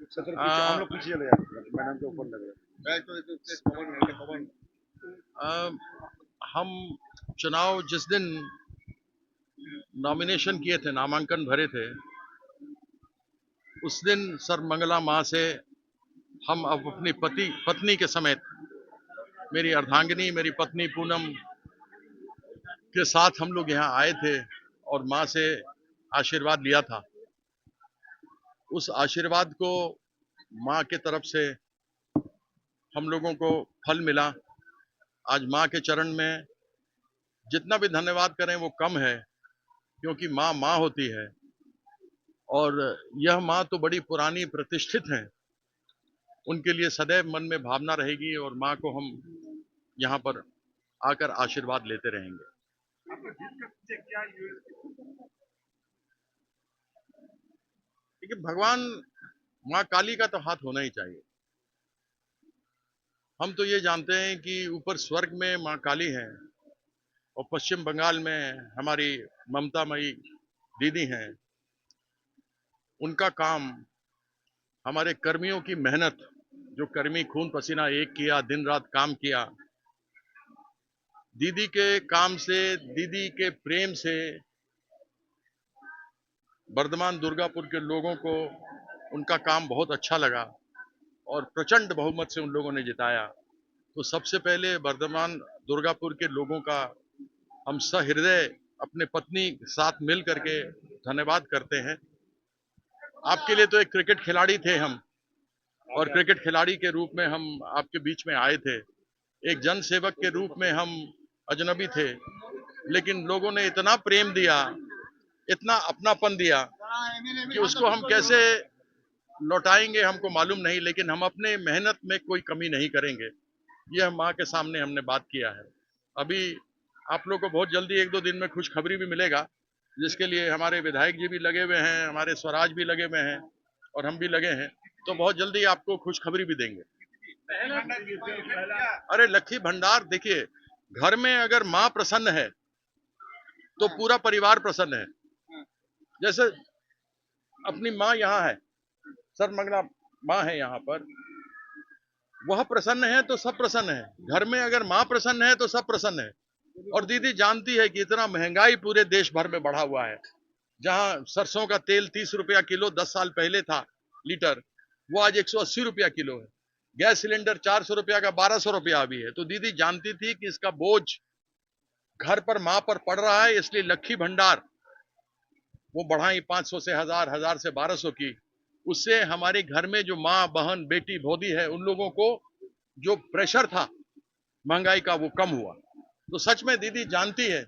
Sir आ, पीछे हम लोग पीछे चले जाते मैडम के ऊपर लग रहा है। आ, हम चुनाव जिस दिन नॉमिनेशन किए थे, नामांकन भरे थे, उस दिन सर मंगला माँ से हम अब अपनी पत्नी के समेत, मेरी अर्धांगिनी, मेरी पत्नी पूनम के साथ हम लोग यहाँ आए थे और माँ से आशीर्वाद लिया था। उस आशीर्वाद को माँ के तरफ से हम लोगों को फल मिला। आज माँ के चरण में जितना भी धन्यवाद करें वो कम है, क्योंकि माँ माँ होती है और यह माँ तो बड़ी पुरानी प्रतिष्ठित हैं। उनके लिए सदैव मन में भावना रहेगी और माँ को हम यहाँ पर आकर आशीर्वाद लेते रहेंगे। देखिए, भगवान माँ काली का तो हाथ होना ही चाहिए। हम तो ये जानते हैं कि ऊपर स्वर्ग में माँ काली हैं और पश्चिम बंगाल में हमारी ममता मई दीदी हैं। उनका काम, हमारे कर्मियों की मेहनत, जो कर्मी खून पसीना एक किया, दिन रात काम किया, दीदी के काम से, दीदी के प्रेम से बर्धमान दुर्गापुर के लोगों को उनका काम बहुत अच्छा लगा और प्रचंड बहुमत से उन लोगों ने जिताया। तो सबसे पहले बर्धमान दुर्गापुर के लोगों का हम सहृदय अपने पत्नी के साथ मिल करके धन्यवाद करते हैं। आपके लिए तो एक क्रिकेट खिलाड़ी थे हम, और क्रिकेट खिलाड़ी के रूप में हम आपके बीच में आए थे। एक जन सेवक के रूप में हम अजनबी थे, लेकिन लोगों ने इतना प्रेम दिया, इतना अपनापन दिया कि उसको हम कैसे लौटाएंगे हमको मालूम नहीं, लेकिन हम अपने मेहनत में कोई कमी नहीं करेंगे। यह माँ के सामने हमने बात किया है। अभी आप लोग को बहुत जल्दी 1-2 दिन में खुशखबरी भी मिलेगा, जिसके लिए हमारे विधायक जी भी लगे हुए हैं, हमारे स्वराज भी लगे हुए हैं और हम भी लगे हैं। तो बहुत जल्दी आपको खुशखबरी भी देंगे। अरे लक्ष्मी भंडार, देखिए, घर में अगर माँ प्रसन्न है तो पूरा परिवार प्रसन्न है। जैसे अपनी माँ यहाँ है, सर मंगला माँ है यहाँ पर, वह प्रसन्न है तो सब प्रसन्न है। घर में अगर माँ प्रसन्न है तो सब प्रसन्न है। और दीदी जानती है कि इतना महंगाई पूरे देश भर में बढ़ा हुआ है। जहां सरसों का तेल 30 रुपया किलो 10 साल पहले था लीटर, वो आज 180 रुपया किलो है। गैस सिलेंडर 400 रुपया का 1200 रुपया अभी है। तो दीदी जानती थी कि इसका बोझ घर पर माँ पर पड़ रहा है, इसलिए लक्ष्मी भंडार वो बढ़ाई 500 से 1000, 1000 से 1200 की। उससे हमारे घर में जो माँ, बहन, बेटी, भौदी है, उन लोगों को जो प्रेशर था महंगाई का, वो कम हुआ। तो सच में दीदी जानती है।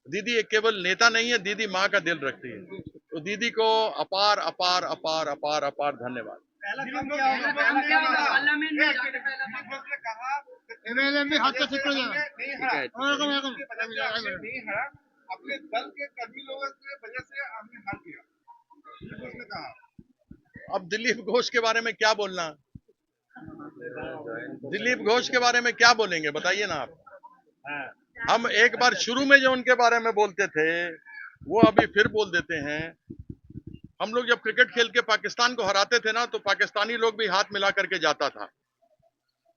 दीदी एक केवल नेता नहीं है, दीदी माँ का दिल रखती है। तो दीदी को अपार अपार अपार अपार अपार धन्यवाद। अपने दल के कर्मी लोगों की वजह से हमने हार किया, उसने कहा। अब दिलीप घोष के बारे में क्या बोलना? दिलीप घोष के बारे में क्या बोलेंगे, बताइए ना आप। हम एक बार शुरू में जो उनके बारे में बोलते थे, वो अभी फिर बोल देते हैं। हम लोग जब क्रिकेट खेल के पाकिस्तान को हराते थे ना, तो पाकिस्तानी लोग भी हाथ मिला करके जाता था।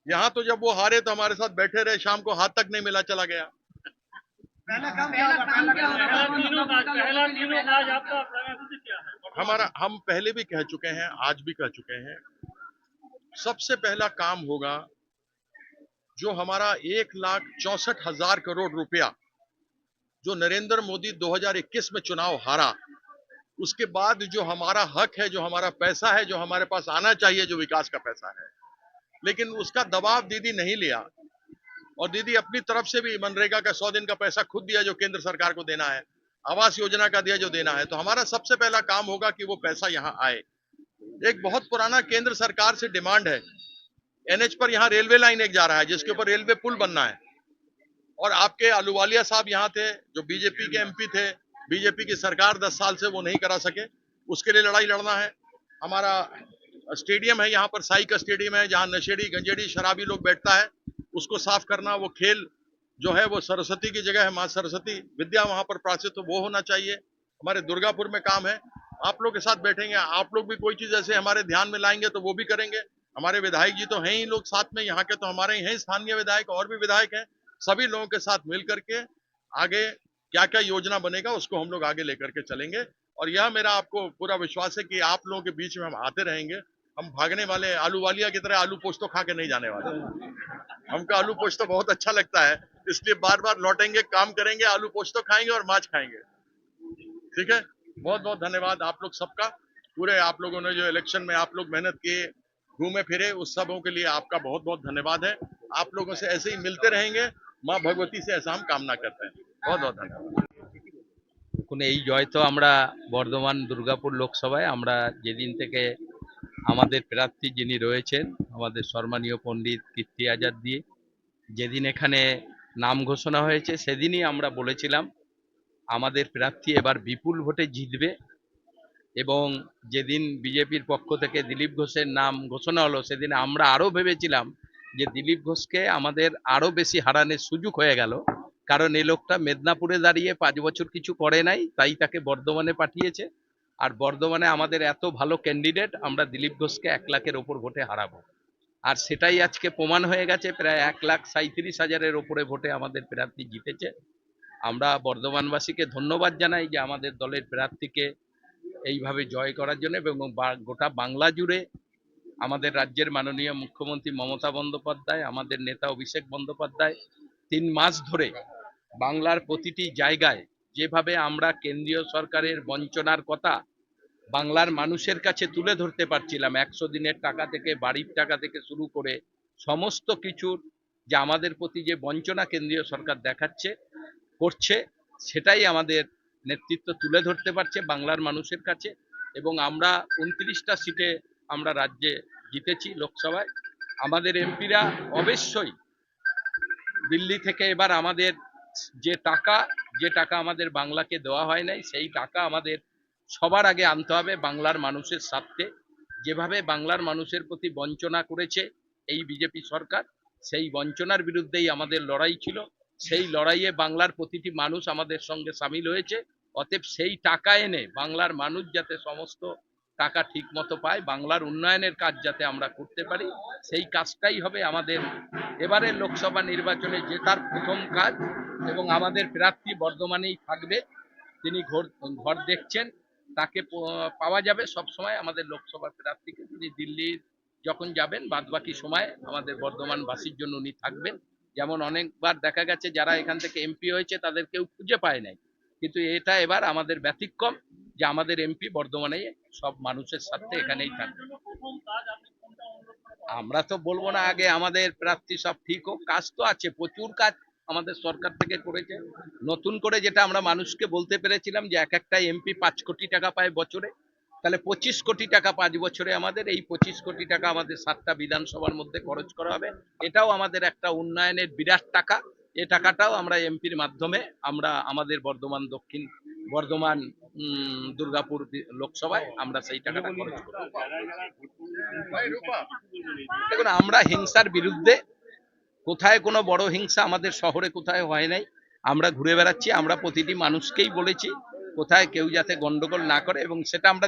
यहाँ तो जब वो हारे तो हमारे साथ बैठे रहे, शाम को हाथ तक नहीं मिला, चला गया। हम पहले भी कह चुके हैं, आज भी कह चुके हैं, सबसे पहला काम होगा जो हमारा 1,64,000 करोड़ रुपया जो नरेंद्र मोदी 2021 में चुनाव हारा, उसके बाद जो हमारा हक है, जो हमारा पैसा है, जो हमारे पास आना चाहिए, जो विकास का पैसा है, लेकिन उसका दबाव दीदी नहीं लिया। और दीदी अपनी तरफ से भी मनरेगा का 100 दिन का पैसा खुद दिया जो केंद्र सरकार को देना है, आवास योजना का दिया जो देना है। तो हमारा सबसे पहला काम होगा कि वो पैसा यहाँ आए। एक बहुत पुराना केंद्र सरकार से डिमांड है, एनएच पर यहाँ रेलवे लाइन एक जा रहा है जिसके ऊपर रेलवे पुल बनना है, और आपके अहलुवालिया साहब यहाँ थे जो बीजेपी के एमपी थे, बीजेपी की सरकार 10 साल से वो नहीं करा सके, उसके लिए लड़ाई लड़ना है। हमारा स्टेडियम है यहाँ पर, साई का स्टेडियम है, जहाँ नशेड़ी गंजेड़ी शराबी लोग बैठता है, उसको साफ करना। वो खेल जो है वो सरस्वती की जगह है, माँ सरस्वती विद्या वहां पर प्राचित, तो वो होना चाहिए। हमारे दुर्गापुर में काम है, आप लोग के साथ बैठेंगे, आप लोग भी कोई चीज ऐसे हमारे ध्यान में लाएंगे तो वो भी करेंगे। हमारे विधायक जी तो हैं ही लोग साथ में, यहाँ के तो हमारे ही हैं स्थानीय विधायक, और भी विधायक हैं। सभी लोगों के साथ मिल करके आगे क्या क्या योजना बनेगा उसको हम लोग आगे लेकर के चलेंगे। और यह मेरा आपको पूरा विश्वास है कि आप लोगों के बीच में हम आते रहेंगे। हम भागने वाले आलू वालिया की तरह आलू पोस्तो खा के नहीं जाने वाले। हमको आलू पोस्तो बहुत अच्छा लगता है, इसलिए बार बार लौटेंगे, काम करेंगे, आलू पोस्तो खाएंगे और माछ खाएंगे। ठीक है, बहुत बहुत धन्यवाद आप लोग सबका। पूरे आप लोगों ने जो इलेक्शन में आप लोग मेहनत किए, घूमे फिरे, उस सबों के लिए आपका बहुत बहुत धन्यवाद है। आप लोगों से ऐसे ही मिलते रहेंगे, माँ भगवती से ऐसा हम कामना करते हैं। बहुत बहुत धन्यवाद। দেখুন এই জয় তো আমরা বর্ধমান দুর্গাপুর লোকসভায় আমরা যেদিন থেকে আমাদের প্রার্থী যিনি রয়েছেন আমাদের সম্মানীয় পণ্ডিত কীর্তি আজাদ দিয়ে যেদিন এখানে নাম ঘোষণা হয়েছে সেদিনই আমরা বলেছিলাম আমাদের প্রার্থী এবার বিপুল ভোটে জিতবে। এবং যেদিন বিজেপির পক্ষ থেকে দিলীপ ঘোষের নাম ঘোষণা হলো সেদিন আমরা আরো ভেবেছিলাম যে দিলীপ ঘোষকে আমাদের আরো বেশি হারানোর সুযোগ হয়ে গেল, কারণ এই লোকটা মেদিনীপুরে দাঁড়িয়ে 5 বছর কিছু করে নাই, তাই তাকে বর্ধমানে পাঠিয়েছে। আর বর্ধমানে আমাদের এত ভালো ক্যান্ডিডেট, আমরা দিলীপ ঘোষকে 1 লাখের ওপর ভোটে হারাবো। আর সেটাই আজকে প্রমাণ হয়ে গেছে, প্রায় 1,37,000-এর ওপরে ভোটে আমাদের প্রার্থী জিতেছে। আমরা বর্ধমানবাসীকে ধন্যবাদ জানাই যে আমাদের দলের প্রার্থীকে এইভাবে জয় করার জন্য, এবং গোটা বাংলা জুড়ে আমাদের রাজ্যের মাননীয় মুখ্যমন্ত্রী মমতা বন্দ্যোপাধ্যায়, আমাদের নেতা অভিষেক বন্দ্যোপাধ্যায় 3 মাস ধরে বাংলার প্রতিটি জায়গায় যেভাবে আমরা কেন্দ্রীয় সরকারের বঞ্চনার কথা বাংলার মানুষের কাছে তুলে ধরতে পারছিলাম, 100 দিনের টাকা থেকে বাড়ির টাকা থেকে শুরু করে সমস্ত কিছুর যে আমাদের প্রতি যে বঞ্চনা কেন্দ্রীয় সরকার দেখাচ্ছে করছে, সেটাই আমাদের নেতৃত্ব তুলে ধরতে পারছে বাংলার মানুষের কাছে। এবং আমরা 29টা সিটে আমরা রাজ্যে জিতেছি লোকসভায়। আমাদের এমপিরা অবশ্যই দিল্লি থেকে এবার আমাদের যে টাকা আমাদের বাংলাকে দেওয়া হয় নাই, সেই টাকা আমাদের সবার আগে আনতে হবে বাংলার মানুষের স্বার্থে। যেভাবে বাংলার মানুষের প্রতি বঞ্চনা করেছে এই বিজেপি সরকার, সেই বঞ্চনার বিরুদ্ধেই আমাদের লড়াই ছিল। সেই লড়াইয়ে বাংলার প্রতিটি মানুষ আমাদের সঙ্গে সামিল হয়েছে। অতএব সেই টাকা এনে বাংলার মানুষ যাতে সমস্ত টাকা ঠিক মতো পায়, বাংলার উন্নয়নের কাজ যাতে আমরা করতে পারি, সেই কাজটাই হবে আমাদের এবারের লোকসভা নির্বাচনে জেতার প্রথম কাজ। এবং আমাদের প্রার্থী বর্ধমানেই থাকবে, তিনি ঘর দেখছেন, তাকে পাওয়া যাবে সব সময় আমাদের লোকসভার প্রার্থীকে। তিনি দিল্লির যখন যাবেন বাদবাকি সময় আমাদের বর্ধমানবাসীর জন্য উনি থাকবেন। যেমন অনেকবার দেখা গেছে যারা এখান থেকে এমপি হয়েছে তাদের কেউ খুঁজে পায় নাই, কিন্তু এটা এবার আমাদের ব্যতিক্রম যে আমাদের এমপি বর্ধমানে সব মানুষের সাথে এখানেই থাকবে। আমরা তো বলবো না, আগে আমাদের প্রার্থী সব ঠিক হোক। কাজ তো আছে, প্রচুর কাজ আমাদের সরকার থেকে করেছে। নতুন করে যেটা আমরা মানুষকে বলতে পেরেছিলাম যে একটা এমপি 5 কোটি টাকা পায় বছরে, তাহলে 25 কোটি টাকা 5 বছরে আমাদের এই 25 কোটি টাকা আমাদের 7টা বিধানসভার মধ্যে খরচ করা হবে। এটাও আমাদের একটা উন্নয়নের বিরাট টাকা। এই টাকাটাও আমরা এমপির মাধ্যমে আমরা আমাদের বর্ধমান দক্ষিণ বর্ধমান দুর্গাপুর লোকসভায় আমরা সেই টাকাটা খরচ করব। দেখুন, আমরা হিংসার বিরুদ্ধে, কোথায় কোনো বড় হিংসা আমাদের শহরে কোথায় হয় নাই। আমরা ঘুরে বেড়াচ্ছি, আমরা প্রতিটি মানুষকেই বলেছি কোথায় কেউ যাতে গন্ডগোল না করে, এবং সেটা আমরা